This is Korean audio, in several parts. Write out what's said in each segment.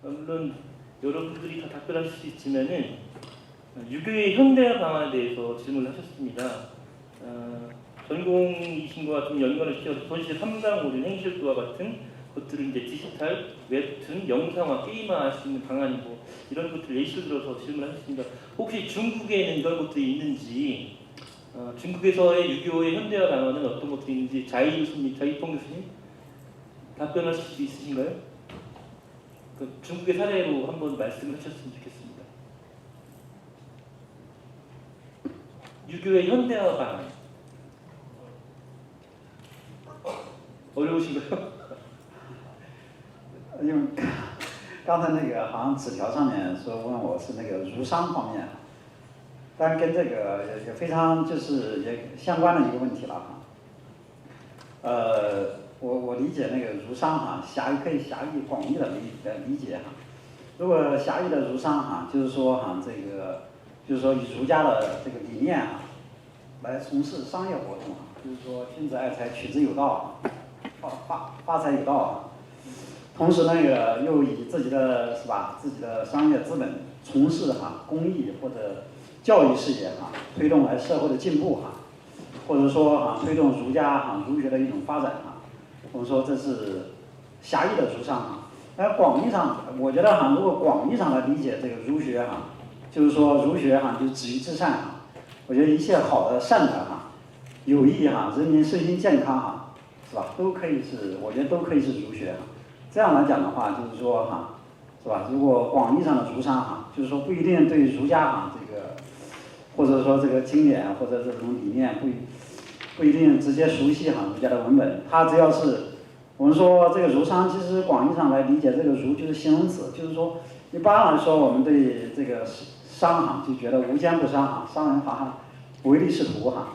물론 여러분들이 다 답변하실 수 있지만은 유교의 현대화 방안에 대해서 질문을 하셨습니다. 전공이신과 좀 연관을 시켜서 전시대 3강 모듈 행실도와 같은 것들은 이제 디지털, 웹툰, 영상화, 게임화할 수 있는 방안이고 이런 것들 예시를 들어서 질문하셨습니다. 혹시 중국에는 이런 것들이 있는지, 중국에서의 유교의 현대화 방안은 어떤 것들이 있는지 자이펑 교수님 답변하실 수 있으신가요? 그 중국의 사례로 한번 말씀을 하셨으면 좋겠습니다. 유교의 현대화 방안 어려우신가요? 因为刚才那个好像纸条上面说问我是那个儒商方面，但跟这个也非常就是也相关的一个问题了哈。我理解那个儒商哈，可以狭义广义的理解哈。如果狭义的儒商哈，就是说哈这个就是说以儒家的这个理念啊来从事商业活动啊，就是说君子爱财，取之有道啊，发财有道啊。同时那个又以自己的是吧，自己的商业资本从事哈公益或者教育事业哈，推动来社会的进步哈，或者说哈推动儒学的一种发展哈，我们说这是狭义的儒商哈。而广义上，我觉得哈，如果广义上来理解这个儒学哈，就是说儒学哈就是止于至善哈，我觉得一切好的善的哈，有益哈，人民身心健康哈，是吧？都可以是，我觉得都可以是儒学哈。这样来讲的话，就是说哈，是吧？如果广义上的儒商哈，就是说不一定对儒家哈这个，或者说这个经典或者这种理念不一定直接熟悉哈儒家的文本，他只要是我们说这个儒商，其实广义上来理解这个儒就是形容词，就是说一般来说我们对这个商哈就觉得无奸不商哈，商人好像唯利是图哈。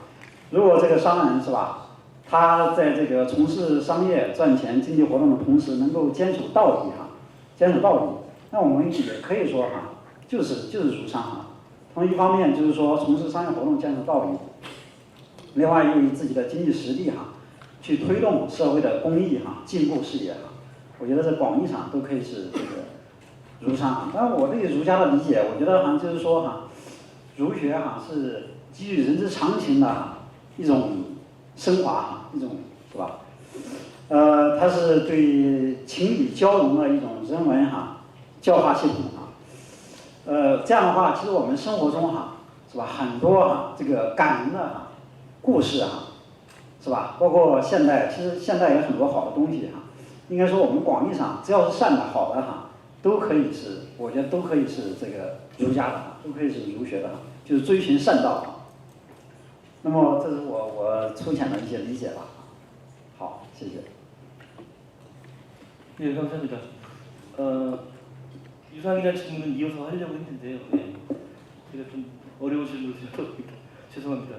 如果这个商人是吧？他在这个从事商业赚钱经济活动的同时，能够坚守道义哈，坚守道义，那我们也可以说哈，就是儒商哈。从一方面就是说从事商业活动坚守道义，另外又以自己的经济实力哈，去推动社会的公益哈进步事业哈。我觉得在广义上都可以是这个儒商哈。但是我对儒家的理解，我觉得好像就是说哈，儒学哈是基于人之常情的一种升华哈，一种是吧？它是对情理交融的一种人文哈教化系统哈。这样的话，其实我们生活中哈是吧，很多哈这个感人的哈故事哈，是吧？包括现代，其实现代有很多好的东西哈。应该说我们广义上只要是善的好的哈，都可以是，我觉得都可以是这个儒家的哈，都可以是儒学的哈，就是追寻善道哈。那么这是我粗浅的一些理解吧。好，谢谢。 네, 감사합니다. 유상이라는 질문은 이어서 하려고 했는데요. 네. 제가 좀 어려운 질문을 드렸습니다. 죄송합니다.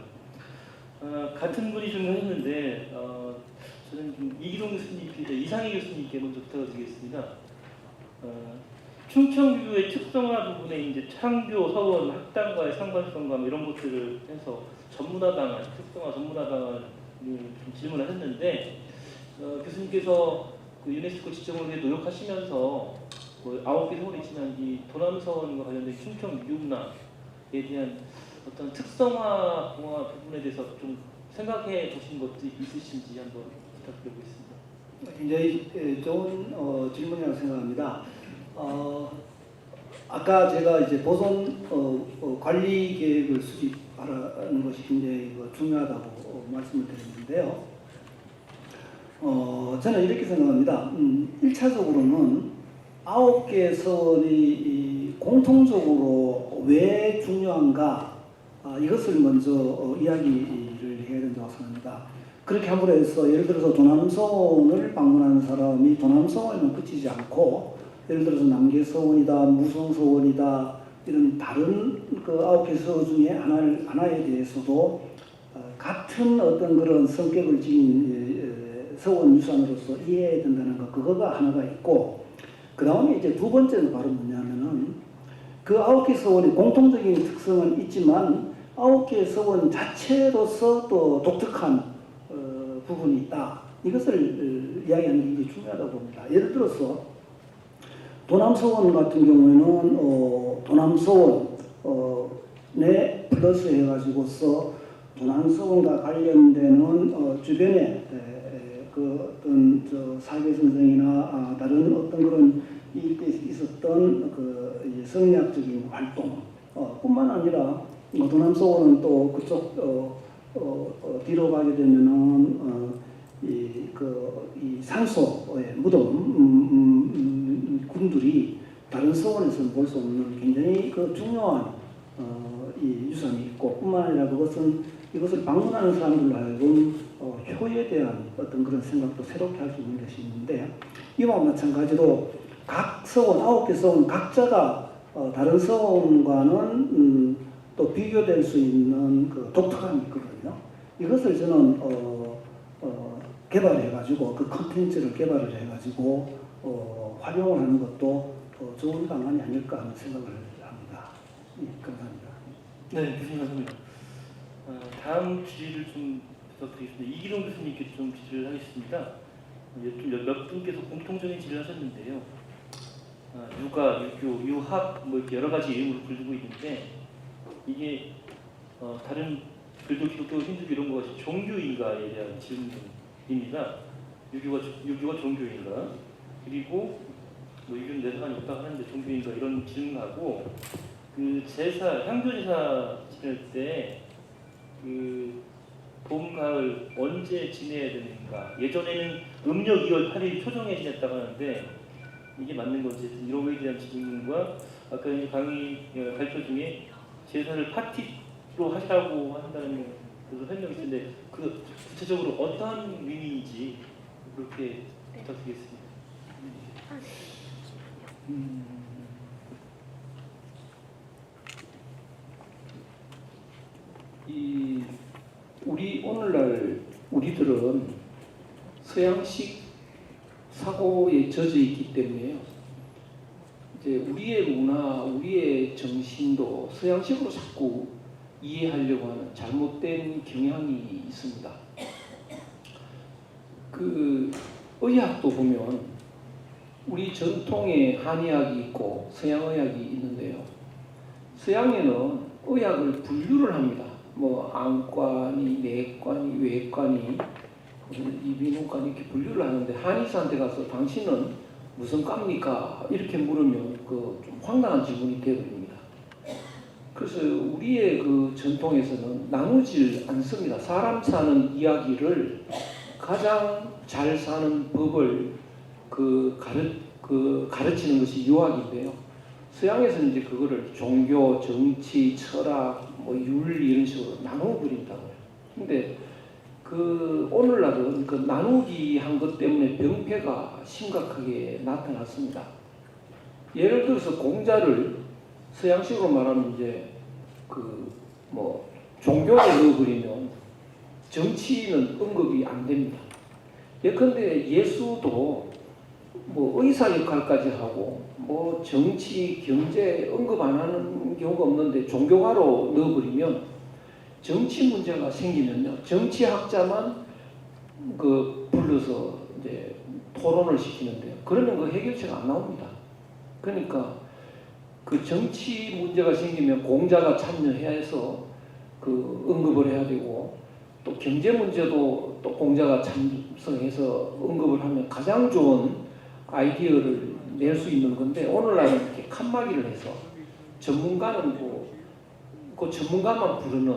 같은 분이 질문했는데 저는 좀 이기동 교수님께, 이상희 교수님께 먼저 부탁드리겠습니다. 충청교의 특성화 부분에 이제 창교, 서원, 학당과의 상관성과 이런 것들을 해서 전문화 방안, 특성화 전문화 방안을 좀 질문을 했는데 교수님께서 그 유네스코 지정을 위해 노력하시면서 뭐 9개 서원이 있지만 이 도남서원과 관련된 충청 유교문화에 대한 어떤 특성화 공화 부분에 대해서 좀 생각해 보신 것도 있으신지 한번 부탁드리겠습니다. 굉장히 좋은 질문이라고 생각합니다. 아까 제가 이제 보존 관리 계획을 수립하는 것이 굉장히 중요하다고 말씀을 드렸는데요. 저는 이렇게 생각합니다. 1차적으로는 9개 서원이 공통적으로 왜 중요한가 이것을 먼저 이야기를 해야 된다고 생각합니다. 그렇게 함으로 해서 예를 들어서 도남서원을 방문하는 사람이 도남서원에만 그치지 않고 예를 들어서 남계서원이다, 무성서원이다 이런 다른 그 9개 서원 중에 하나에 대해서도 같은 어떤 그런 성격을 지닌 서원 유산으로서 이해해야 된다는 것, 그거가 하나가 있고, 그 다음에 이제 두 번째는 바로 뭐냐면은 그 9개 서원의 공통적인 특성은 있지만 9개 서원 자체로서 또 독특한 부분이 있다. 이것을 이야기하는 게 굉장히 중요하다고 봅니다. 예를 들어서 도남서원 같은 경우에는 도남서원 내 플러스 해가지고서 도남서원과 관련되는 주변에 그 어떤 사계 선생이나 다른 어떤 그런 일대 있었던 그 이제 성리학적인 활동 뿐만 아니라 도남서원은 또 그쪽 뒤로 가게 되면은 이 상소의 무덤 군들이 다른 서원에서는 볼 수 없는 굉장히 그 중요한 이 유산이 있고 뿐만 아니라 이것을 방문하는 사람들로 하여금 효에 대한 어떤 그런 생각도 새롭게 할 수 있는 것이 있는데 이와 마찬가지로 각 서원 9개 서원 각자가 다른 서원과는 또 비교될 수 있는 그 독특함이 있거든요. 이것을 저는 개발해가지고 그 컨텐츠를 개발을 해가지고 활용을 하는 것도 좋은 방안이 아닐까 하는 생각을 합니다. 네, 감사합니다. 네, 교수님 감사합니다. 다음 질의를 좀 부탁드리겠습니다. 이기동 교수님께 좀 질의를 하겠습니다. 몇 분께서 공통적인 질의를 하셨는데요. 유가, 유교, 유학 뭐 이렇게 여러 가지 이름으로 불리고 있는데 이게 다른 불교, 기독교, 힌두교 이런 것이 종교인가에 대한 질문입니다. 유교가 종교인가? 그리고 뭐 유교는 내세관이 없다 하는데 종교인가 이런 질문하고 그 제사, 향교제사 지낼 때 그 봄, 가을 언제 지내야 되는가? 예전에는 음력 2월 8일 초정에 지냈다고 하는데 이게 맞는 건지 이런 거에 대한 질문과 아까 이제 강의 발표 중에 제사를 파티로 하시라고 한다는 그래서 설명이 있는데 그 구체적으로 어떤 의미인지 그렇게 부탁드리겠습니다. 우리 오늘날 우리들은 서양식 사고에 젖어 있기 때문에요. 이제 우리의 문화, 우리의 정신도 서양식으로 자꾸 이해하려고 하는 잘못된 경향이 있습니다. 그 의학도 보면 우리 전통의 한의학이 있고 서양의학이 있는데요. 서양에는 의학을 분류를 합니다. 뭐 안과니, 내과니, 외과니, 이비인후과니 이렇게 분류를 하는데 한의사한테 가서 당신은 무슨 과입니까? 이렇게 물으면 그 좀 황당한 질문이 되어버립니다. 그래서 우리의 그 전통에서는 나누질 않습니다. 사람 사는 이야기를 가장 잘 사는 법을 가르치는 것이 유학인데요. 서양에서는 이제 그거를 종교, 정치, 철학, 뭐 윤리 이런 식으로 나누어 버린다고요. 근데 그 오늘날은 그 나누기 한 것 때문에 병폐가 심각하게 나타났습니다. 예를 들어서 공자를 서양식으로 말하면 이제 그 뭐 종교에 넣어버리면 정치는 언급이 안 됩니다. 예컨대 예수도 뭐 의사 역할까지 하고 뭐 정치, 경제 언급 안 하는 경우가 없는데 종교가로 넣어버리면 정치 문제가 생기면요 정치학자만 그 불러서 이제 토론을 시키는데요. 그러면 그 해결책이 안 나옵니다. 그러니까 그 정치 문제가 생기면 공자가 참여해야 해서 그 언급을 해야 되고 또 경제 문제도 또 공자가 참석해서 언급을 하면 가장 좋은 아이디어를 낼 수 있는 건데 오늘날은 이렇게 칸막이를 해서 전문가는 그 전문가만 부르는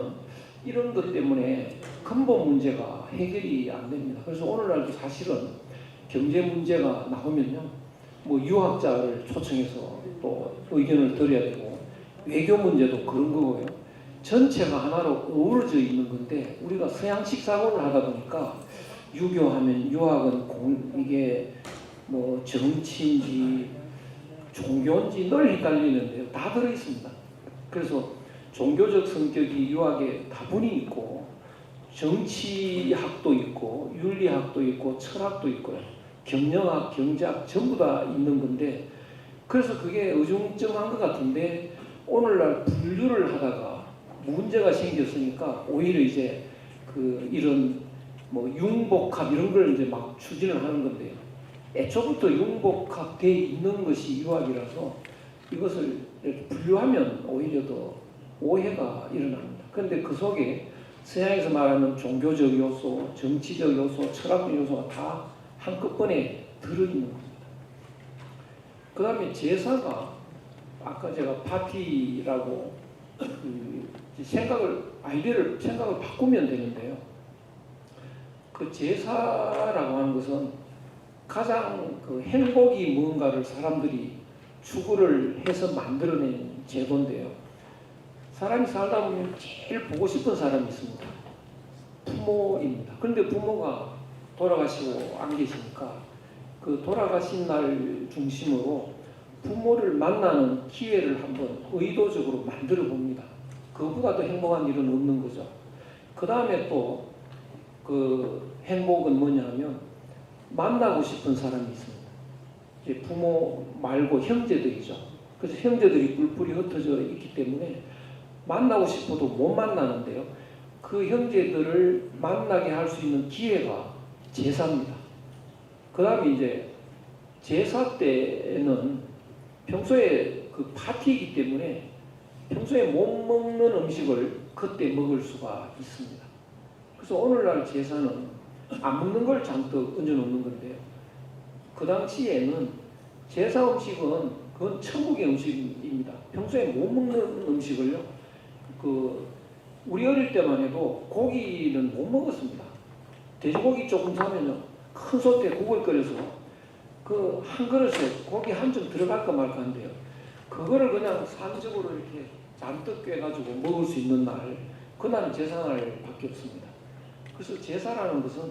이런 것 때문에 근본 문제가 해결이 안 됩니다. 그래서 오늘날도 사실은 경제 문제가 나오면요 뭐 유학자를 초청해서 또 의견을 들어야 되고 외교 문제도 그런 거고요. 전체가 하나로 어우러져 있는 건데 우리가 서양식 사고를 하다 보니까 유교하면 유학은 이게 뭐 정치인지 종교인지 늘 헷갈리는데요. 다 들어있습니다. 그래서 종교적 성격이 유학에 다분히 있고 정치학도 있고 윤리학도 있고 철학도 있고요. 경영학, 경제학 전부 다 있는 건데 그래서 그게 어중쩡한 것 같은데 오늘날 분류를 하다가 문제가 생겼으니까 오히려 이제 그 이런 뭐 융복합 이런 걸 이제 막 추진을 하는 건데요. 애초부터 융복합되어 있는 것이 유학이라서 이것을 이렇게 분류하면 오히려 더 오해가 일어납니다. 그런데 그 속에 서양에서 말하는 종교적 요소, 정치적 요소, 철학적 요소가 다 한꺼번에 들어있는 겁니다. 그 다음에 제사가 아까 제가 파티라고 생각을 바꾸면 되는데요. 그 제사라고 하는 것은 가장 그 행복이 무언가를 사람들이 추구를 해서 만들어낸 제도인데요. 사람이 살다 보면 제일 보고 싶은 사람이 있습니다. 부모입니다. 그런데 부모가 돌아가시고 안 계시니까 그 돌아가신 날 중심으로 부모를 만나는 기회를 한번 의도적으로 만들어 봅니다. 그보다 더 행복한 일은 없는 거죠. 그 다음에 또 그 행복은 뭐냐 하면 만나고 싶은 사람이 있습니다. 이제 부모 말고 형제들이죠. 그래서 형제들이 뿔뿔이 흩어져 있기 때문에 만나고 싶어도 못 만나는데요. 그 형제들을 만나게 할 수 있는 기회가 제사입니다. 그 다음에 이제 제사 때는 평소에 그 파티이기 때문에 평소에 못 먹는 음식을 그때 먹을 수가 있습니다. 그래서 오늘날 제사는 안 먹는 걸 잔뜩 얹어놓는 건데요. 그 당시에는 제사 음식은 그건 천국의 음식입니다. 평소에 못 먹는 음식을요. 우리 어릴 때만 해도 고기는 못 먹었습니다. 돼지고기 조금 사면요. 큰 솥에 국을 끓여서 그 한 그릇에 고기 한 점 들어갈까 말까 한데요. 그거를 그냥 산적으로 이렇게 잔뜩 꿰가지고 먹을 수 있는 날, 그날은 제사날밖에 없습니다. 그래서 제사라는 것은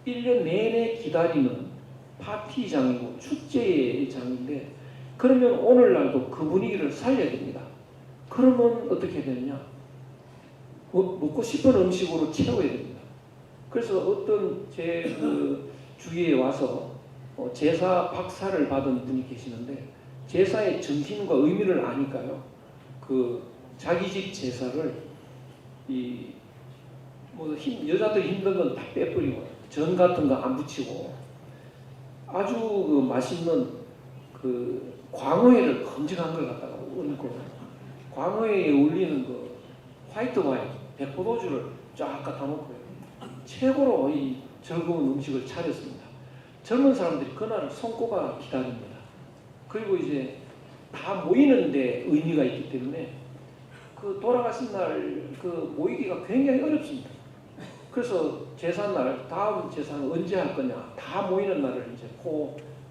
1년 내내 기다리는 파티장이고 축제의 장인데, 그러면 오늘날도 그 분위기를 살려야 됩니다. 그러면 어떻게 되느냐? 먹고 싶은 음식으로 채워야 됩니다. 그래서 어떤 제 주위에 와서 제사 박사를 받은 분이 계시는데, 제사의 정신과 의미를 아니까요. 자기 집 제사를 여자들이 힘든 건 다 빼버리고 전 같은 거 안 붙이고 아주 맛있는 광어회를 검증한 걸 갖다가 얹고 광어회에 올리는 화이트 와인, 백포도주를 쫙 갖다 놓고요. 최고로 이 즐거운 음식을 차렸습니다. 젊은 사람들이 그날을 손꼽아 기다립니다. 그리고 이제 다 모이는데 의미가 있기 때문에 돌아가신 날 모이기가 굉장히 어렵습니다. 그래서 제사날, 다음 제사는 언제 할 거냐, 다 모이는 날을 이제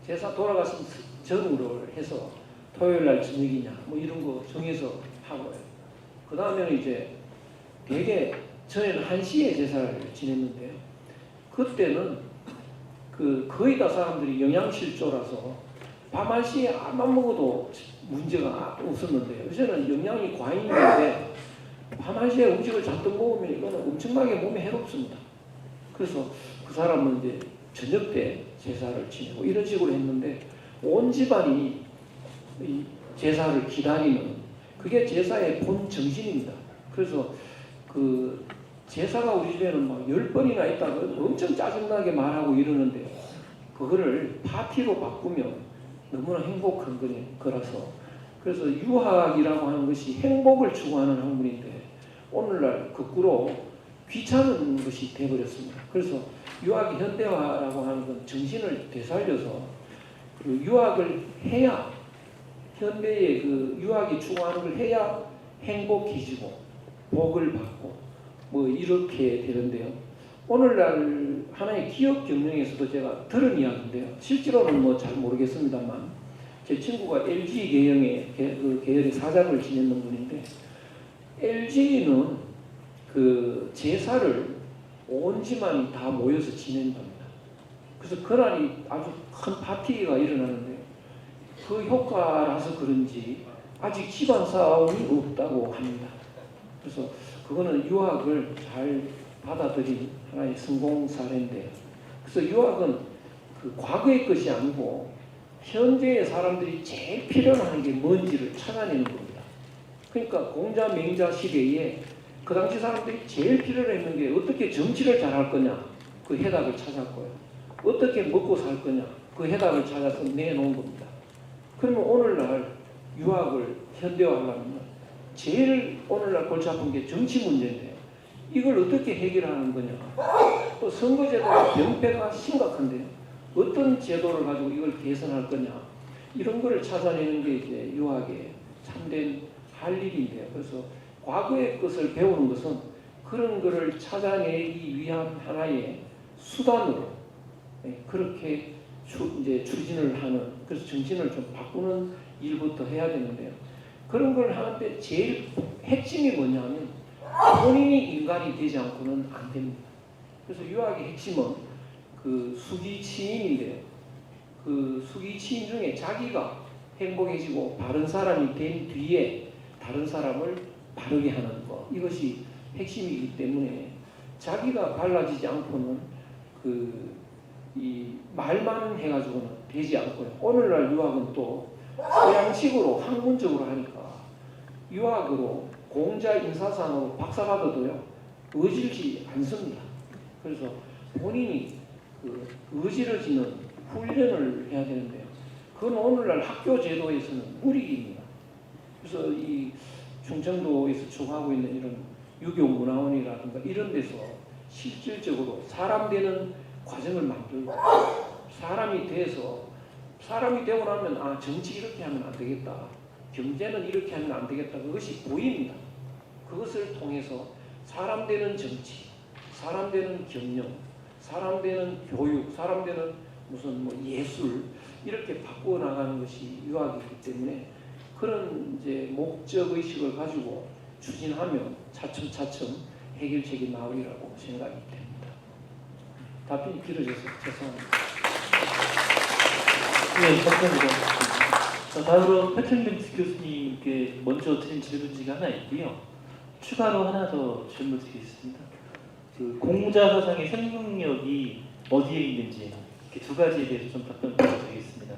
제사 돌아가신 전으로 해서 토요일 날 저녁이냐, 이런 거 정해서 하고요. 그 다음에는 이제 되게 전에는 1시에 제사를 지냈는데요. 그때는 거의 다 사람들이 영양실조라서 밤 1시에 암만 먹어도 문제가 없었는데요. 요새는 영양이 과잉인데 밤 1시에 음식을 잔뜩 먹으면 이거는 엄청나게 몸에 해롭습니다. 그래서 그 사람은 이제 저녁 때 제사를 지내고 이런 식으로 했는데, 온 집안이 이 제사를 기다리는, 그게 제사의 본 정신입니다. 그래서 제사가 우리 집에는 막 10번이나 있다고 엄청 짜증나게 말하고 이러는데, 그거를 파티로 바꾸면 너무나 행복한 거라서, 그래서 유학이라고 하는 것이 행복을 추구하는 학문인데 오늘날 거꾸로 귀찮은 것이 되어버렸습니다. 그래서 유학이 현대화라고 하는 건 정신을 되살려서 유학을 해야, 현대의 유학이 추구하는 걸 해야 행복해지고 복을 받고 이렇게 되는데요. 오늘날 하나의 기업 경영에서도 제가 들은 이야기인데요. 실제로는 잘 모르겠습니다만, 제 친구가 LG 계열의 계열의 사장을 지냈는 분인데, LG는 제사를 온 집안이 다 모여서 지낸답니다. 그래서 그날이 아주 큰 파티가 일어나는데, 그 효과라서 그런지 아직 집안 싸움이 없다고 합니다. 그래서 그거는 유학을 잘 받아들인 하나의 성공 사례인데요. 그래서 유학은 과거의 것이 아니고 현재의 사람들이 제일 필요한 게 뭔지를 찾아내는 겁니다. 그러니까 공자 맹자 시대에 그 당시 사람들이 제일 필요로 했는 게 어떻게 정치를 잘할 거냐, 그 해답을 찾았고요. 어떻게 먹고 살 거냐 그 해답을 찾아서 내놓은 겁니다. 그러면 오늘날 유학을 현대화하려면 제일 오늘날 골치 아픈 게 정치 문제인데요. 이걸 어떻게 해결하는 거냐. 또 선거제도가 병폐가 심각한데요. 어떤 제도를 가지고 이걸 개선할 거냐. 이런 거를 찾아내는 게 이제 유학의 참된 할 일인데요. 그래서 과거의 것을 배우는 것은 그런 거를 찾아내기 위한 하나의 수단으로 그렇게 이제 추진을 하는, 그래서 정신을 좀 바꾸는 일부터 해야 되는데요. 그런 걸 하는데 제일 핵심이 뭐냐면 본인이 인간이 되지 않고는 안 됩니다. 그래서 유학의 핵심은 그 수기치인인데요. 그 수기치인 중에 자기가 행복해지고 바른 사람이 된 뒤에 다른 사람을 바르게 하는 것, 이것이 핵심이기 때문에 자기가 달라지지 않고는 이 말만 해가지고는 되지 않고요. 오늘날 유학은 또 서양식으로 학문적으로 하니까 유학으로 공자 인사상으로 박사 받아도요 의질지 않습니다. 그래서 본인이 그 의지를 지는 훈련을 해야 되는데요. 그건 오늘날 학교 제도에서는 무리입니다. 그래서 이 충청도에서 추구하고 있는 이런 유교 문화원이라든가 이런 데서 실질적으로 사람 되는 과정을 만들고 사람이 되고 나면 아 정치 이렇게 하면 안 되겠다, 경제는 이렇게 하면 안 되겠다, 그것이 보입니다. 그것을 통해서 사람 되는 정치, 사람 되는 경영, 사람 되는 교육, 사람 되는 무슨 뭐 예술 이렇게 바꾸어 나가는 것이 유학이기 때문에 그런 이제 목적 의식을 가지고 추진하면 차츰차츰 해결책이 나오리라고 생각이 됩니다. 답변이 길어져서 죄송합니다. 네, 감사합니다. 다음으로 패트릭 교수님께 먼저 드린 질문지가 하나 있고요. 추가로 하나 더 질문 드리겠습니다. 그 공자 사상의 생명력이 어디에 있는지 이렇게 두 가지에 대해서 좀 답변 부탁드리겠습니다.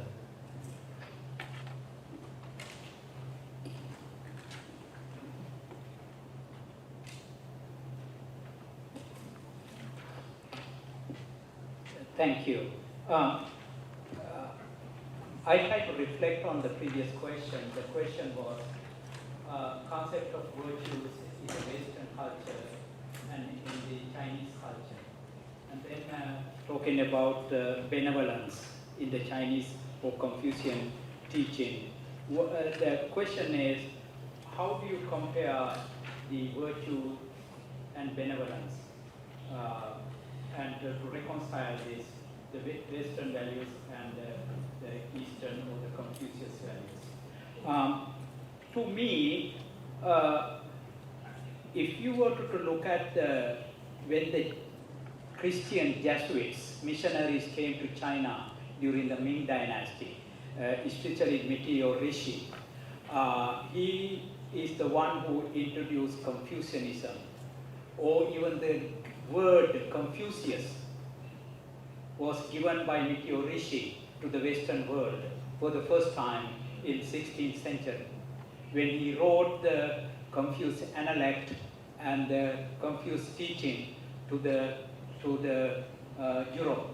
Thank you. I try to reflect on the previous question. The question was concept of virtues in the Western culture and in the Chinese culture. And then talking about benevolence in the Chinese or Confucian teaching. The question is, how do you compare the virtue and benevolence and to reconcile this, the Western values and the Eastern or the Confucius values? To me, if you were to look at when the Christian Jesuits, missionaries came to China during the Ming Dynasty, especially Meitei Rishi, he is the one who introduced Confucianism, or even the word Confucius was given by Meitei Rishi to the Western world for the first time in 16th century, when he wrote the Confucius Analect and the Confucius teaching to the Europe.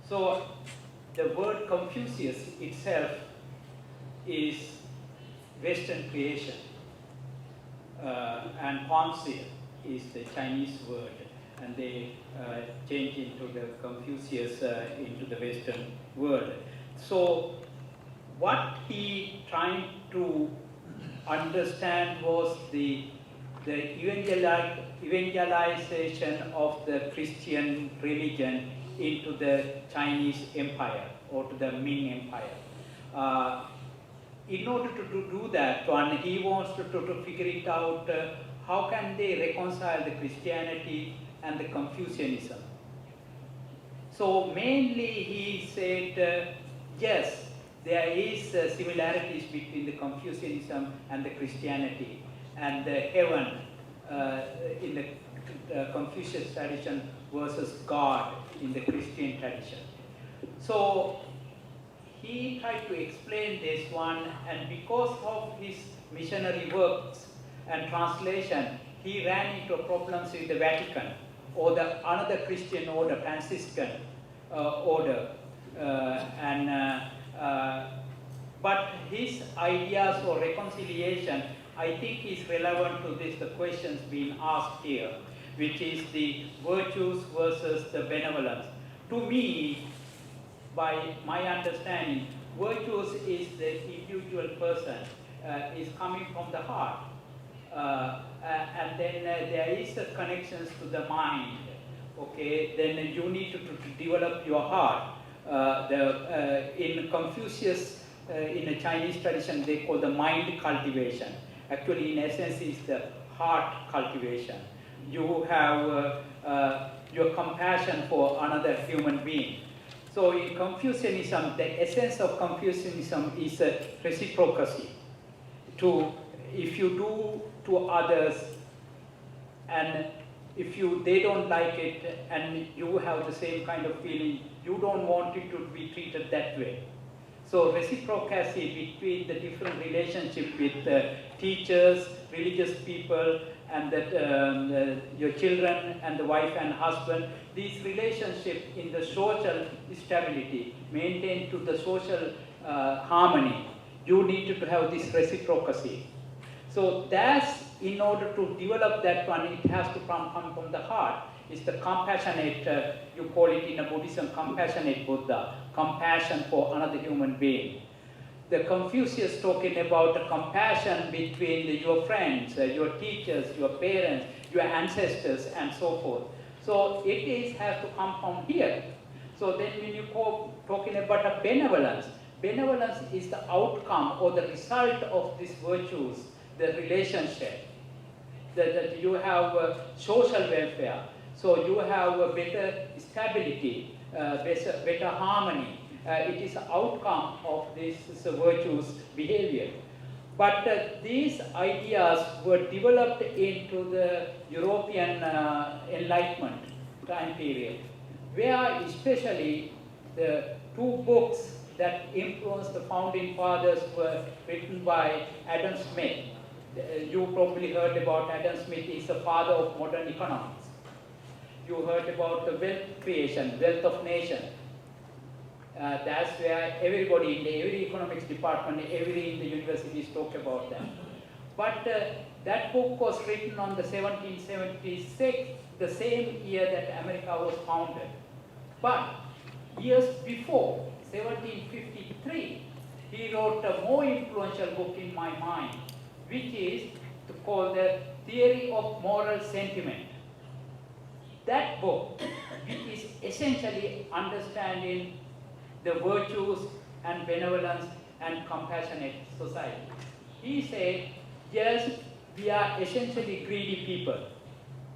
So the word Confucius itself is Western creation, and Confucius is the Chinese word, and they changed into the Confucius into the Western world. So what he trying to understand was the evangelization of the Christian religion into the Chinese empire or to the Ming Empire. In order to do that, he wants to figure it out, how can they reconcile the Christianity and the Confucianism. So mainly he said, yes, there is similarities between the Confucianism and the Christianity, and the heaven in the Confucius tradition versus God in the Christian tradition. So he tried to explain this one, and because of his missionary works and translation, he ran into problems with the Vatican or the another Christian order, Franciscan, order. But his ideas for reconciliation, I think, is relevant to this, the questions being asked here, which is the virtues versus the benevolence. To me, by my understanding, virtues is the individual person, is coming from the heart. And then there is a connections to the mind. Okay, then you need to develop your heart. In Confucius, in a Chinese tradition, they call the mind cultivation. Actually, in essence, it's the heart cultivation. You have your compassion for another human being. So in Confucianism, the essence of Confucianism is reciprocity. If you do to others, and if they don't like it, and you have the same kind of feeling, you don't want it to be treated that way. So reciprocity between the different relationship with teachers, religious people, and your children and the wife and husband, these relationships in the social stability, maintain to the social harmony, you need to have this reciprocity. So that's, in order to develop that one, it has to come from the heart. It's the compassionate, you call it in a Buddhism, compassionate Buddha, compassion for another human being. The Confucius talking about the compassion between your friends, your teachers, your parents, your ancestors, and so forth. So it has to come from here. So then when you go talking about a benevolence, benevolence is the outcome or the result of these virtues, the relationship. That you have social welfare, so you have a better stability, better harmony. It is an outcome of this virtuous behavior. But these ideas were developed into the European Enlightenment time period, where especially the two books that influenced the founding fathers were written by Adam Smith. You probably heard about Adam Smith. He's the father of modern economics. You heard about the wealth creation, wealth of nation. That's where everybody in every economics department, every in the universities talk about that. But that book was written on the 1776, the same year that America was founded. But years before, 1753, he wrote a more influential book in my mind, which is called the Theory of Moral Sentiment. That book, which is essentially understanding the virtues and benevolence and compassionate society. He said, yes, we are essentially greedy people.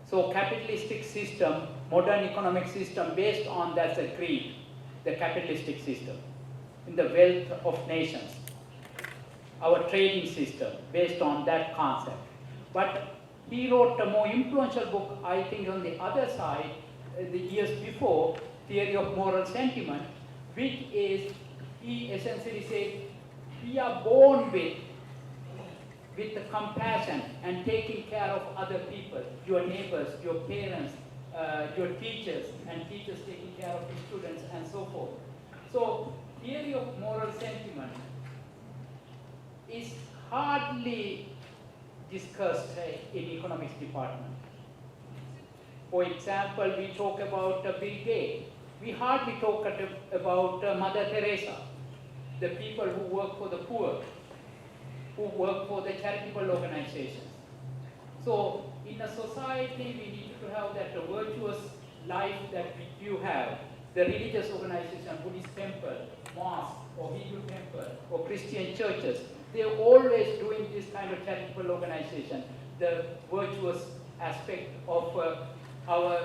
So capitalistic system, modern economic system based on that's a greed, the capitalistic system, in the wealth of nations. Our trading system based on that concept. But he wrote a more influential book, I think, on the other side, the years before, Theory of Moral Sentiment, which is, he essentially said, we are born with the compassion and taking care of other people, your neighbors, your parents, your teachers, and teachers taking care of the students, and so forth. So, Theory of Moral Sentiment is hardly discussed in economics department. For example, we talk about Bill Gates. We hardly talk about Mother Teresa, the people who work for the poor, who work for the charitable organizations. So in a society, we need to have that virtuous life that you have. The religious organization, Buddhist temple, mosque, or Hindu temple, or Christian churches, they're always doing this kind of charitable organization, the virtuous aspect of our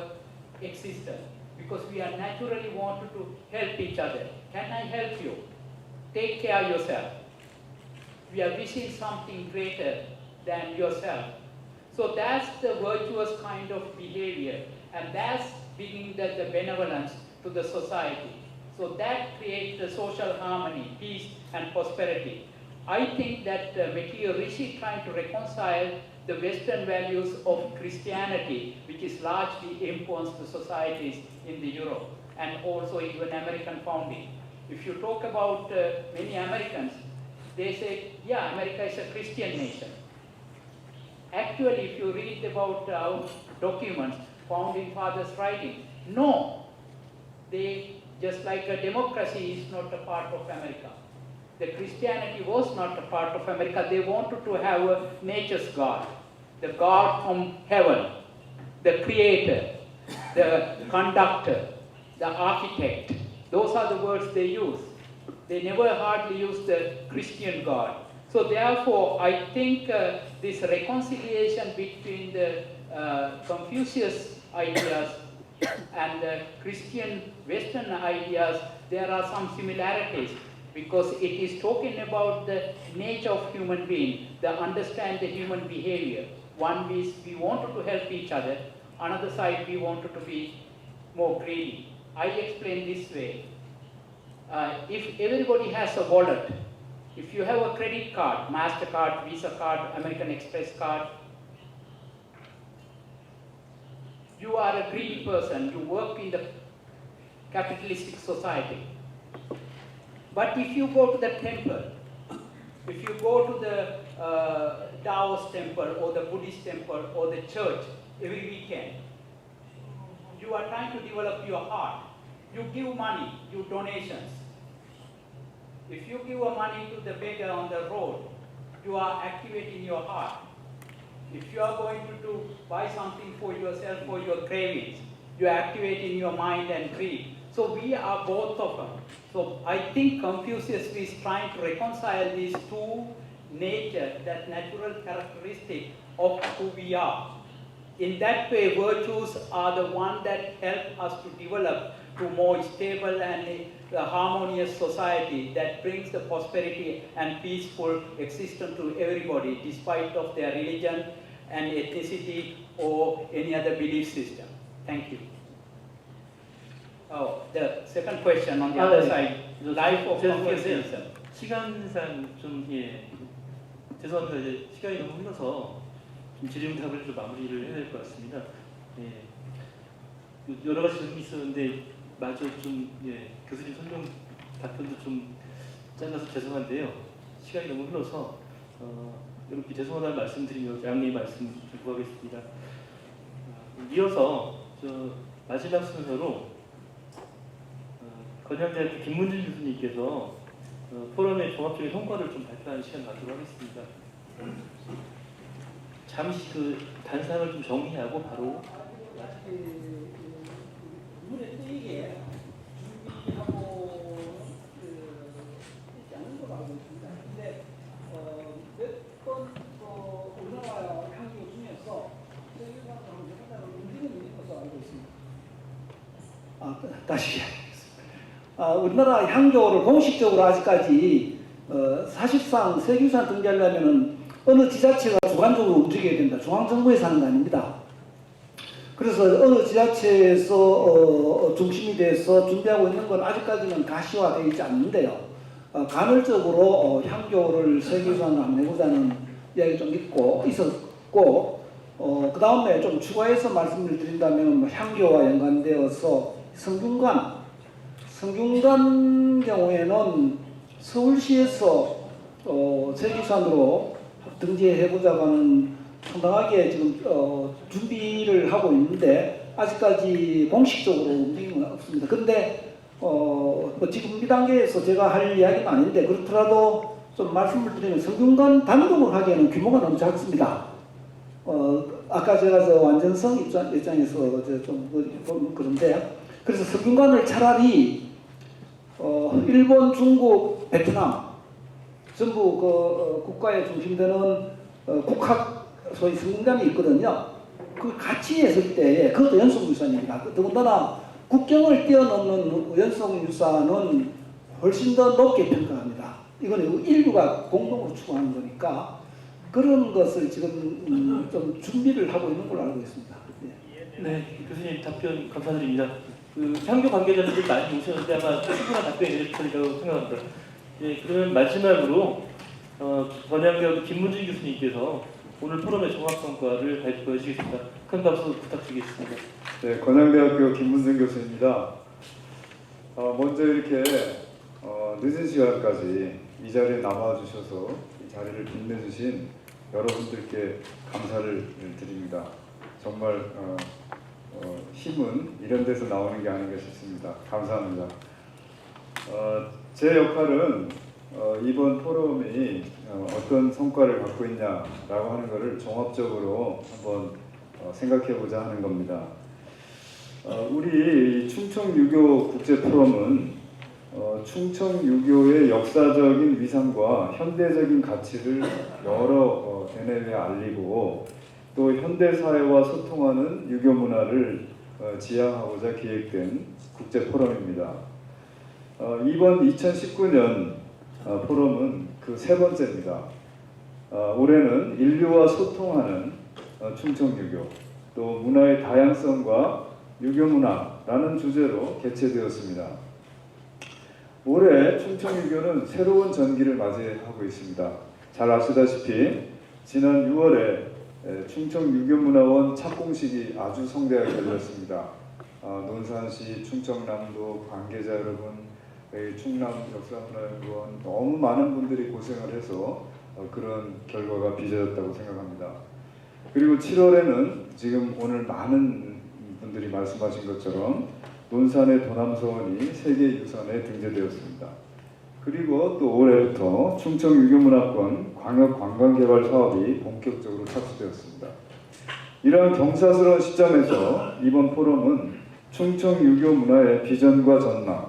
existence. Because we are naturally wanted to help each other. Can I help you? Take care of yourself. We are wishing something greater than yourself. So that's the virtuous kind of behavior. And that's bringing the benevolence to the society. So that creates the social harmony, peace, and prosperity. I think that Metteyur Rishi trying to reconcile the Western values of Christianity, which is largely influenced the societies in the Europe. and also even American founding. If you talk about many Americans, they say, yeah, America is a Christian nation. Actually, if you read about our documents, founding fathers writing, no, they, just like a democracy is not a part of America. The Christianity was not a part of America. They wanted to have a nature's God, the God from heaven, the creator, the conductor, the architect. Those are the words they use. They never hardly use the Christian God. So therefore, I think this reconciliation between the Confucius ideas and the Christian Western ideas, there are some similarities, because it is talking about the nature of human being, the understand the human behavior. One is we wanted to help each other, another side we wanted to be more greedy. I explain this way. If everybody has a wallet, if you have a credit card, MasterCard, Visa card, American Express card, you are a greedy person, you work in the capitalistic society. But if you go to the temple, if you go to the Taoist temple or the Buddhist temple or the church every weekend, you are trying to develop your heart. You give money, you donations. If you give money to the beggar on the road, you are activating your heart. If you are going to buy something for yourself, for your cravings, you are activating your mind and greed. So we are both of them. So I think Confucius is trying to reconcile these two nature, that natural characteristic of who we are. In that way, virtues are the one that help us to develop to more stable and harmonious society that brings the prosperity and peaceful existence to everybody, despite of their religion and ethnicity or any other belief system. Thank you. Oh, the second question on the other side, life of Confucianism. 시간상 좀 죄송합니다. 이제 시간이 너무 흘러서 좀 질의응답을 좀 마무리를 해야 될 것 같습니다. 여러 가지 질문이 있었는데 마저 좀 교수님 설명 답변도 좀 짧아서 죄송한데요. 시간이 너무 흘러서 이렇게 죄송하다는 말씀드리며 양해의 말씀 좀 구하겠습니다. 이어서 마지막 순서로 건양대학교 김문진 교수님께서 포럼의 종합적인 성과를 좀 발표하는 시간 갖도록 하겠습니다. 잠시 그 단상을 좀 정리하고 바로 물에 뜨이게 준비하고 있지 않은 걸로 알고 있습니다. 근데 몇번 우리나라 향교 중에서 세계가 움직이는 일이 있어서 알고 있습니다. 다시 우리나라 향교를 공식적으로 아직까지 사실상 세계유산 등재하려면은 어느 지자체가 주관적으로 움직여야 된다. 중앙정부에서 하는 거 아닙니다. 그래서 어느 지자체에서 중심이 돼서 준비하고 있는 건 아직까지는 가시화되어 있지 않는데요. 간헐적으로 향교를 세계유산으로 한번 해보자는 이야기 좀 있었고, 그 다음에 좀 추가해서 말씀을 드린다면 향교와 연관되어서 성균관 경우에는 서울시에서 세계유산으로 등재해보자고 하는 상당하게 지금 준비를 하고 있는데 아직까지 공식적으로 움직임은 없습니다. 그런데 지금 이 단계에서 제가 할 이야기는 아닌데 그렇더라도 좀 말씀을 드리면 성균관 단독으로 하기에는 규모가 너무 작습니다. 아까 제가 완전성 입장에서 좀 그런데 그래서 성균관을 차라리 일본, 중국, 베트남 전부 국가에 중심되는 국학 소위 성균관이 있거든요. 그 같이 했을 때 그것도 연속유산입니다. 더군다나 국경을 뛰어넘는 연속유산은 훨씬 더 높게 평가합니다. 이건 인류가 공동으로 추구하는 거니까 그런 것을 지금 좀 준비를 하고 있는 걸로 알고 있습니다. 네, 교수님 답변 감사드립니다. 향교 관계자분들 많이 오셨는데 아마 충분한 답변이 될 거라고 생각합니다. 그러면 마지막으로 건양대학교 김문진 교수님께서 오늘 포럼의 종합성과를 발표해 주시겠습니다. 큰 박수 부탁드리겠습니다. 네, 건양대학교 김문진 교수입니다. 먼저 이렇게 늦은 시간까지 이 자리에 남아주셔서 이 자리를 빛내주신 여러분들께 감사를 드립니다. 정말 힘은 이런 데서 나오는 게 아닌가 싶습니다. 감사합니다. 제 역할은 이번 포럼이 어떤 성과를 갖고 있냐라고 하는 것을 종합적으로 한번 생각해보자 하는 겁니다. 우리 충청유교 국제포럼은 충청유교의 역사적인 위상과 현대적인 가치를 여러 대내외에 알리고 또 현대사회와 소통하는 유교 문화를 지향하고자 기획된 국제포럼입니다. 이번 2019년 포럼은 그 세 번째입니다. 올해는 인류와 소통하는 충청유교, 또 문화의 다양성과 유교문화라는 주제로 개최되었습니다. 올해 충청유교는 새로운 전기를 맞이하고 있습니다. 잘 아시다시피 지난 6월에 충청유교문화원 착공식이 아주 성대하게 열렸습니다. 논산시, 충청남도 관계자 여러분, 충남 역사문화연구원 너무 많은 분들이 고생을 해서 그런 결과가 빚어졌다고 생각합니다. 그리고 7월에는 지금 오늘 많은 분들이 말씀하신 것처럼 논산의 도남서원이 세계유산에 등재되었습니다. 그리고 또 올해부터 충청유교문화권 광역관광개발 사업이 본격적으로 착수되었습니다. 이러한 경사스러운 시점에서 이번 포럼은 충청유교 문화의 비전과 전망,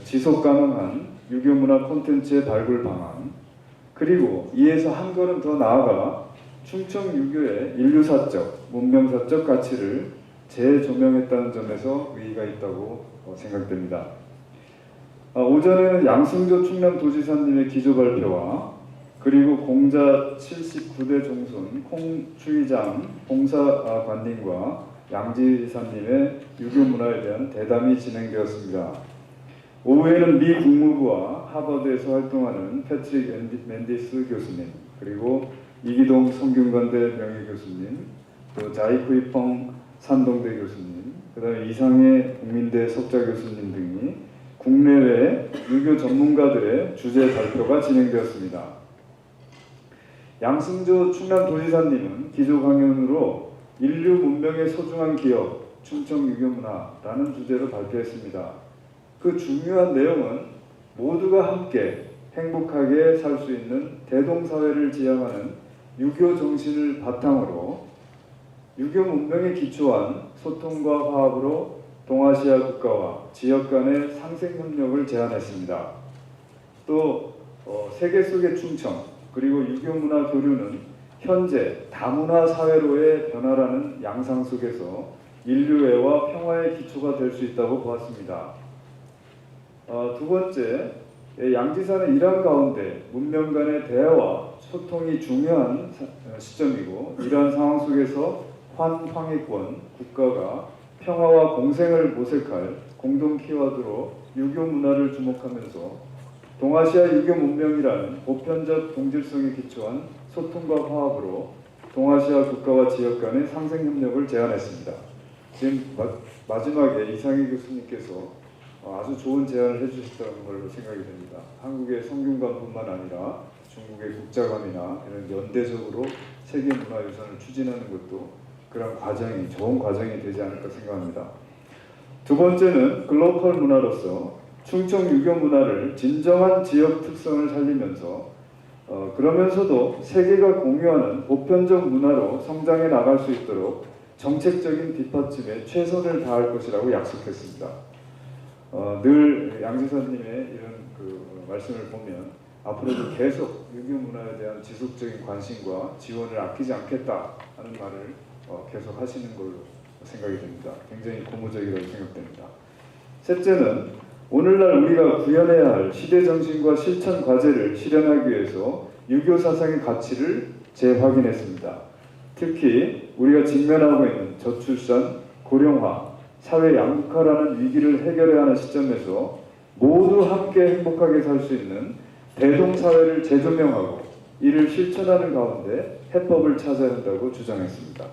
지속가능한 유교문화 콘텐츠의 발굴 방안, 그리고 이에서 한 걸음 더 나아가 충청유교의 인류사적, 문명사적 가치를 재조명했다는 점에서 의의가 있다고 생각됩니다. 오전에는 양승조 충남도지사님의 기조 발표와 그리고 공자 79대 종손 콩추이장 봉사관님과 양지사님의 유교문화에 대한 대담이 진행되었습니다. 오후에는 미 국무부와 하버드에서 활동하는 패트릭 맨디스 교수님, 그리고 이기동 성균관대 명예교수님, 또 자이쿠이펑 산동대 교수님, 그 다음에 이상해 국민대 석좌 교수님 등이 국내외 유교 전문가들의 주제 발표가 진행되었습니다. 양승조 충남도지사님은 기조 강연으로 인류 문명의 소중한 기업, 충청유교문화라는 주제로 발표했습니다. 그 중요한 내용은 모두가 함께 행복하게 살 수 있는 대동사회를 지향하는 유교 정신을 바탕으로 유교 문명에 기초한 소통과 화합으로 동아시아 국가와 지역 간의 상생협력을 제안했습니다. 또 세계 속의 충청 그리고 유교문화 교류는 현재 다문화 사회로의 변화라는 양상 속에서 인류애와 평화의 기초가 될 수 있다고 보았습니다. 두 번째, 양지사는 이러한 가운데 문명 간의 대화와 소통이 중요한 시점이고 이러한 상황 속에서 환황해권 국가가 평화와 공생을 모색할 공동 키워드로 유교 문화를 주목하면서 동아시아 유교 문명이라는 보편적 동질성에 기초한 소통과 화합으로 동아시아 국가와 지역 간의 상생 협력을 제안했습니다. 지금 마지막에 이상희 교수님께서 아주 좋은 제안을 해주셨다는 걸로 생각이 됩니다. 한국의 성균관뿐만 아니라 중국의 국자관이나 이런 연대적으로 세계문화유산을 추진하는 것도 그런 과정이 좋은 과정이 되지 않을까 생각합니다. 두 번째는 글로컬 문화로서 충청 유교 문화를 진정한 지역 특성을 살리면서 그러면서도 세계가 공유하는 보편적 문화로 성장해 나갈 수 있도록 정책적인 뒷받침에 최선을 다할 것이라고 약속했습니다. 늘 양지사님의 이런 말씀을 보면 앞으로도 계속 유교 문화에 대한 지속적인 관심과 지원을 아끼지 않겠다 하는 말을 계속 하시는 걸로 생각이 됩니다. 굉장히 고무적이라고 생각됩니다. 셋째는 오늘날 우리가 구현해야 할 시대 정신과 실천 과제를 실현하기 위해서 유교 사상의 가치를 재확인했습니다. 특히 우리가 직면하고 있는 저출산, 고령화, 사회 양극화라는 위기를 해결해야 하는 시점에서 모두 함께 행복하게 살 수 있는 대동사회를 재조명하고 이를 실천하는 가운데 해법을 찾아야 한다고 주장했습니다.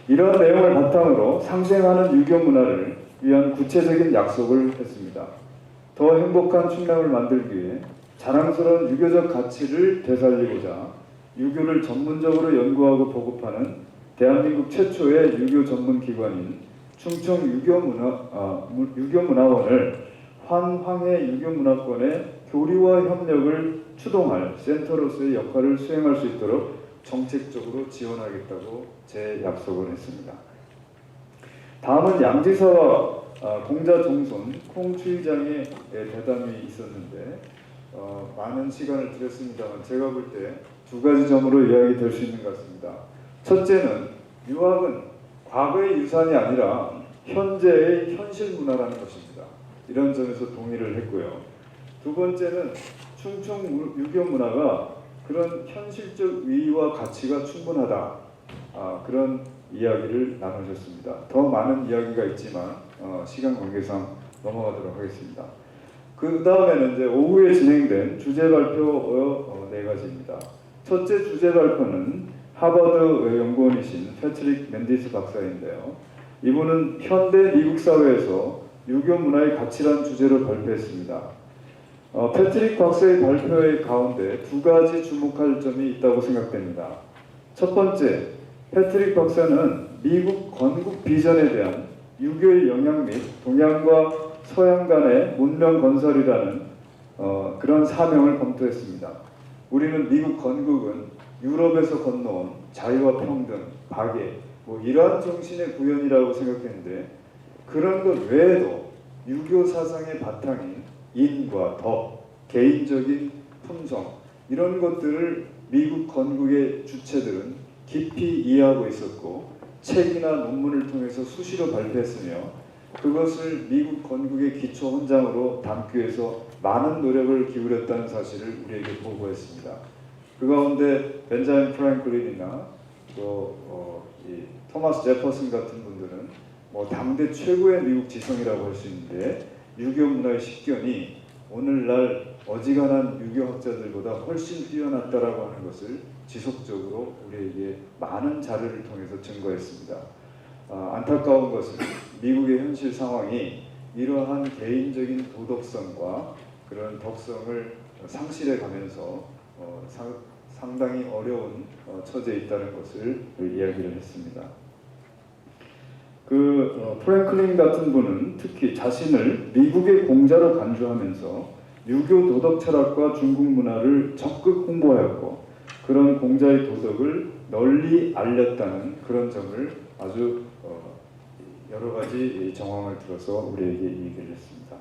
이러한 내용을 바탕으로 상생하는 유교 문화를 위한 구체적인 약속을 했습니다. 더 행복한 춘남을 만들기 위해 자랑스러운 유교적 가치를 되살리고자 유교를 전문적으로 연구하고 보급하는 대한민국 최초의 유교 전문 기관인 충청 유교문화원을 환황의 유교문화권의 교류와 협력을 추동할 센터로서의 역할을 수행할 수 있도록 정책적으로 지원하겠다고 재약속을 했습니다. 다음은 양지사와 공자 종손 콩추이장의 대담이 있었는데 많은 시간을 들였습니다만 제가 볼 때 두 가지 점으로 이야기 될 수 있는 것 같습니다. 첫째는 유학은 과거의 유산이 아니라 현재의 현실 문화라는 것입니다. 이런 점에서 동의를 했고요. 두 번째는 충청 유교 문화가 그런 현실적 위와 가치가 충분하다. 그런 이야기를 나누셨습니다. 더 많은 이야기가 있지만 시간 관계상 넘어가도록 하겠습니다. 그 다음에는 이제 오후에 진행된 주제 발표 4가지입니다. 첫째 주제 발표는 하버드 연구원이신 패트릭 맨디스 박사인데요. 이분은 현대 미국 사회에서 유교 문화의 가치란 주제로 발표했습니다. 패트릭 박사의 발표의 가운데 2가지 주목할 점이 있다고 생각됩니다. 첫 번째, 패트릭 박사는 미국 건국 비전에 대한 유교의 영향 및 동양과 서양 간의 문명 건설이라는 그런 사명을 검토했습니다. 우리는 미국 건국은 유럽에서 건너온 자유와 평등, 박애, 이러한 정신의 구현이라고 생각했는데 그런 것 외에도 유교 사상의 바탕인 인과 덕, 개인적인 품성 이런 것들을 미국 건국의 주체들은 깊이 이해하고 있었고 책이나 논문을 통해서 수시로 발표했으며 그것을 미국 건국의 기초 헌장으로 담기 위해서 많은 노력을 기울였다는 사실을 우리에게 보고했습니다. 그 가운데 벤자민 프랭클린이나 또 토마스 제퍼슨 같은 분들은 당대 최고의 미국 지성이라고 할 수 있는데 유교 문화의 식견이 오늘날 어지간한 유교학자들보다 훨씬 뛰어났다라고 하는 것을 지속적으로 우리에게 많은 자료를 통해서 증거했습니다. 안타까운 것은 미국의 현실 상황이 이러한 개인적인 도덕성과 그런 덕성을 상실해 가면서 상당히 어려운 처지에 있다는 것을 이야기를 했습니다. 프랭클린 같은 분은 특히 자신을 미국의 공자로 간주하면서 유교 도덕 철학과 중국 문화를 적극 홍보하였고 그런 공자의 도덕을 널리 알렸다는 그런 점을 아주 여러 가지 정황을 들어서 우리에게 얘기를 했습니다.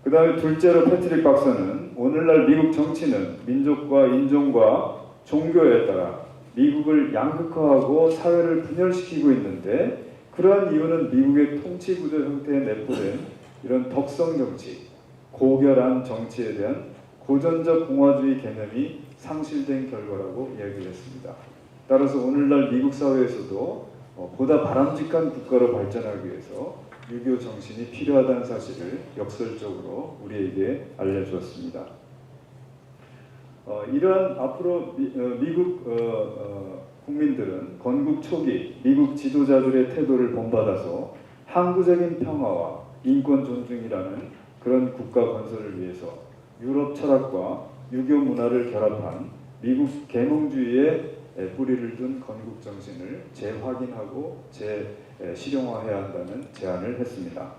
그 다음에 둘째로 패트릭 박사는 오늘날 미국 정치는 민족과 인종과 종교에 따라 미국을 양극화하고 사회를 분열시키고 있는데 그러한 이유는 미국의 통치 구조 형태에 내포된 이런 덕성 정치, 고결한 정치에 대한 고전적 공화주의 개념이 상실된 결과라고 이야기를 했습니다. 따라서 오늘날 미국 사회에서도 보다 바람직한 국가로 발전하기 위해서 유교 정신이 필요하다는 사실을 역설적으로 우리에게 알려주었습니다. 이러한 앞으로 미국 국민들은 건국 초기 미국 지도자들의 태도를 본받아서 항구적인 평화와 인권 존중이라는 그런 국가 건설을 위해서 유럽 철학과 유교 문화를 결합한 미국 계몽주의의 뿌리를 둔 건국 정신을 재확인하고 재실용화해야 한다는 제안을 했습니다.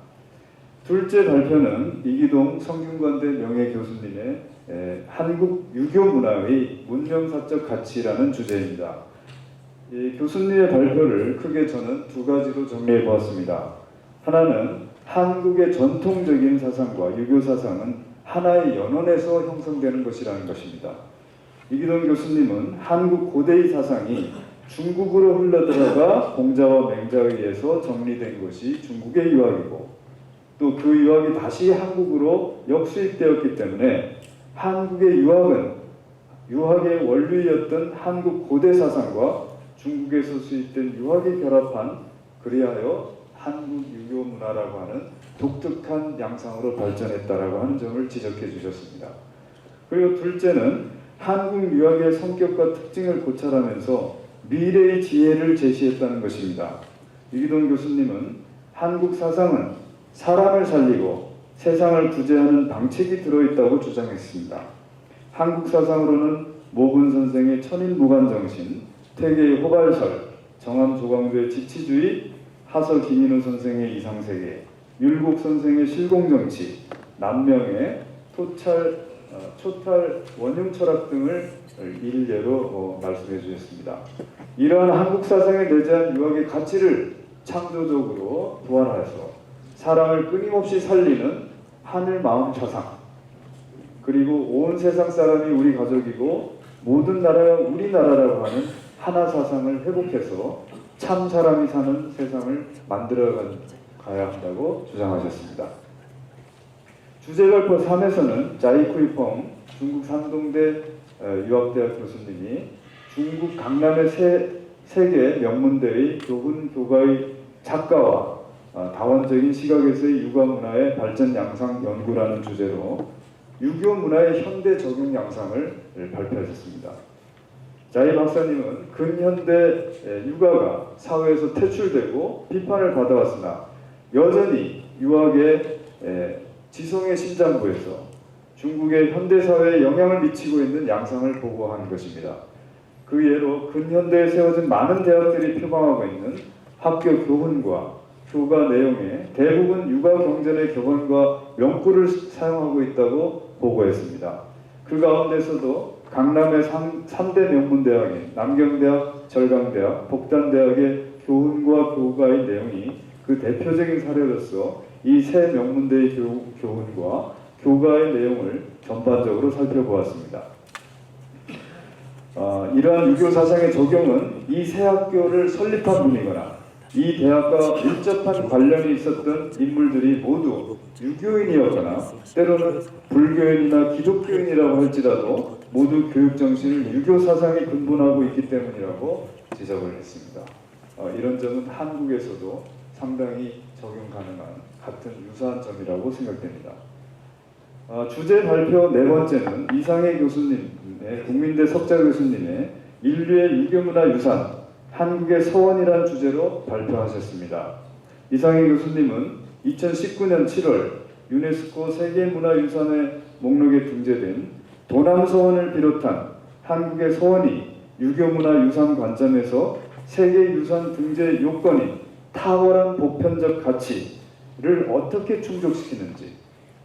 둘째 발표는 이기동 성균관대 명예교수님의 한국 유교 문화의 문명사적 가치라는 주제입니다. 이 교수님의 발표를 크게 저는 2가지로 정리해 보았습니다. 하나는 한국의 전통적인 사상과 유교 사상은 하나의 연원에서 형성되는 것이라는 것입니다. 이기동 교수님은 한국 고대의 사상이 중국으로 흘러들어가 공자와 맹자에 의해서 정리된 것이 중국의 유학이고 또 그 유학이 다시 한국으로 역수입되었기 때문에 한국의 유학은 유학의 원류였던 한국 고대 사상과 중국에서 수입된 유학이 결합한 그리하여 한국 유교 문화라고 하는 독특한 양상으로 발전했다라고 하는 점을 지적해 주셨습니다. 그리고 둘째는 한국 유학의 성격과 특징을 고찰하면서 미래의 지혜를 제시했다는 것입니다. 이기동 교수님은 한국 사상은 사람을 살리고 세상을 구제하는 방책이 들어있다고 주장했습니다. 한국 사상으로는 모근 선생의 천인무관정신, 퇴계의 호발설, 정암 조광조의 지치주의, 하서 김인우 선생의 이상세계, 율곡 선생의 실공정치, 남명의 초탈 원흉철학 등을 일례로 말씀해 주셨습니다. 이러한 한국 사상에 내재한 유학의 가치를 창조적으로 부활하여서 사람을 끊임없이 살리는 하늘 마음 사상, 그리고 온 세상 사람이 우리 가족이고 모든 나라가 우리나라라고 하는 하나 사상을 회복해서 참 사람이 사는 세상을 만들어 가야 한다고 주장하셨습니다. 주제발표 3에서는 자이쿠이펑 중국 산동대 유학대학 교수님이 중국 강남의 세계 명문대의 교훈 교가의 작가와 다원적인 시각에서의 육아 문화의 발전 양상 연구라는 주제로 유교 문화의 현대 적용 양상을 발표하셨습니다. 자이 박사님은 근현대 육아가 사회에서 퇴출되고 비판을 받아왔으나 여전히 유학의 지성의 심장부에서 중국의 현대사회에 영향을 미치고 있는 양상을 보고한 것입니다. 그 예로 근현대에 세워진 많은 대학들이 표방하고 있는 학교 교훈과 교과 내용에 대부분 육아 경전의 교본과 명구를 사용하고 있다고 보고했습니다. 그 가운데서도 강남의 3대 명문대학인 남경대학, 절강대학, 복단대학의 교훈과 교과의 내용이 그 대표적인 사례로서 이 세 명문대의 교훈과 교과의 내용을 전반적으로 살펴보았습니다. 이러한 유교 사상의 적용은 이 세 학교를 설립한 분이거나 이 대학과 밀접한 관련이 있었던 인물들이 모두 유교인이었거나 때로는 불교인이나 기독교인이라고 할지라도 모두 교육 정신을 유교 사상이 근본하고 있기 때문이라고 지적을 했습니다. 이런 점은 한국에서도 상당히 적용 가능한 같은 유사한 점이라고 생각됩니다. 주제 발표 네 번째는 이상해 교수님의 국민대 석자 교수님의 인류의 유교문화 유산 한국의 서원이라는 주제로 발표하셨습니다. 이상해 교수님은 2019년 7월 유네스코 세계문화유산의 목록에 등재된 도남서원을 비롯한 한국의 서원이 유교문화 유산 관점에서 세계유산 등재 요건인 탁월한 보편적 가치를 어떻게 충족시키는지,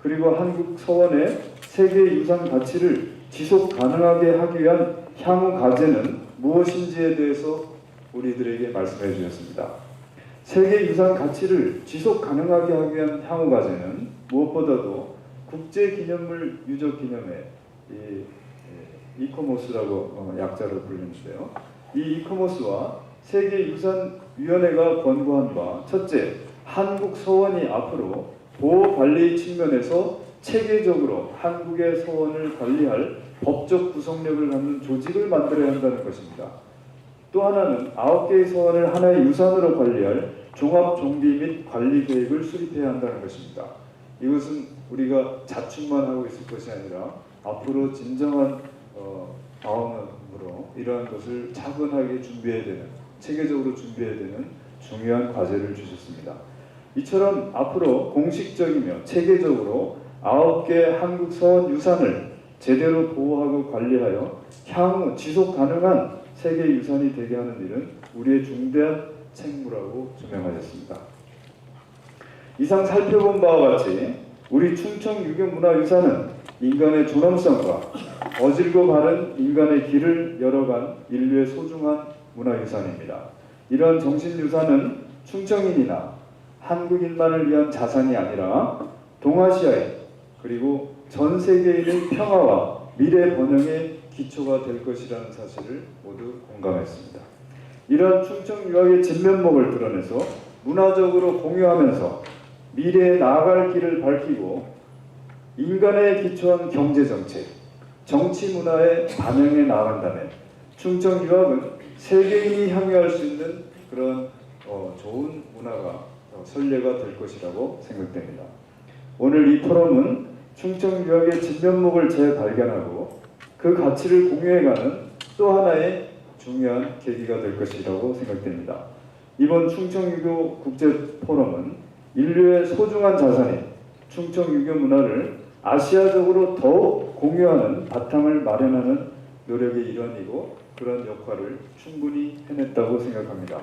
그리고 한국 서원의 세계유산 가치를 지속 가능하게 하기 위한 향후 과제는 무엇인지에 대해서 우리들에게 말씀해 주셨습니다. 세계유산 가치를 지속 가능하게 하기 위한 향후 과제는 무엇보다도 국제기념물 유적기념회, 이코모스라고 약자로 불리는데요. 이 이코모스와 세계유산위원회가 권고한 바, 첫째, 한국 서원이 앞으로 보호관리 측면에서 체계적으로 한국의 서원을 관리할 법적 구성력을 갖는 조직을 만들어야 한다는 것입니다. 또 하나는 9개의 서원을 하나의 유산으로 관리할 종합종비 및 관리 계획을 수립해야 한다는 것입니다. 이것은 우리가 자축만 하고 있을 것이 아니라 앞으로 진정한 마음으로 이러한 것을 차분하게 준비해야 되는, 체계적으로 준비해야 되는 중요한 과제를 주셨습니다. 이처럼 앞으로 공식적이며 체계적으로 9개 한국 서원 유산을 제대로 보호하고 관리하여 향후 지속 가능한 세계 유산이 되게 하는 일은 우리의 중대한 책무라고 조명하셨습니다. 이상 살펴본 바와 같이 우리 충청 유교문화유산은 인간의 존엄성과 어질고 바른 인간의 길을 열어간 인류의 소중한 문화유산입니다. 이러한 정신유산은 충청인이나 한국인만을 위한 자산이 아니라 동아시아의 그리고 전 세계인의 평화와 미래 번영의 기초가 될 것이라는 사실을 모두 공감했습니다. 이러한 충청 유학의 진면목을 드러내서 문화적으로 공유하면서 미래에 나아갈 길을 밝히고 인간에 기초한 경제정책, 정치 문화의 반영에 나아간다면 충청 유학은 세계인이 향유할 수 있는 그런 좋은 문화가 선례가 될 것이라고 생각됩니다. 오늘 이 포럼은 충청 유학의 진면목을 재발견하고 그 가치를 공유해가는 또 하나의 중요한 계기가 될 것이라고 생각됩니다. 이번 충청유교 국제포럼은 인류의 소중한 자산인 충청 유교 문화를 아시아적으로 더욱 공유하는 바탕을 마련하는 노력의 일환이고 그런 역할을 충분히 해냈다고 생각합니다.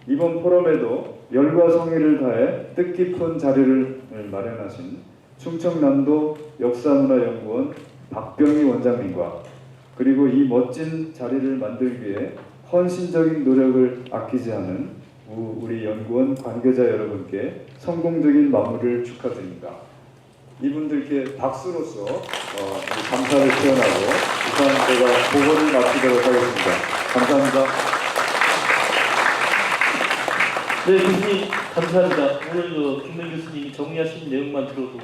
이번 포럼에도 열과 성의를 다해 뜻깊은 자리를 마련하신 충청남도 역사문화연구원 박병희 원장님과 그리고 이 멋진 자리를 만들기 위해 헌신적인 노력을 아끼지 않은 우리 연구원 관계자 여러분께 성공적인 마무리를 축하드립니다. 이분들께 박수로서 감사를 표현하고 우선 제가 보고를 마치도록 하겠습니다. 감사합니다. 네, 교수님 감사합니다. 오늘 김명 교수님이 정리하신 내용만 들어도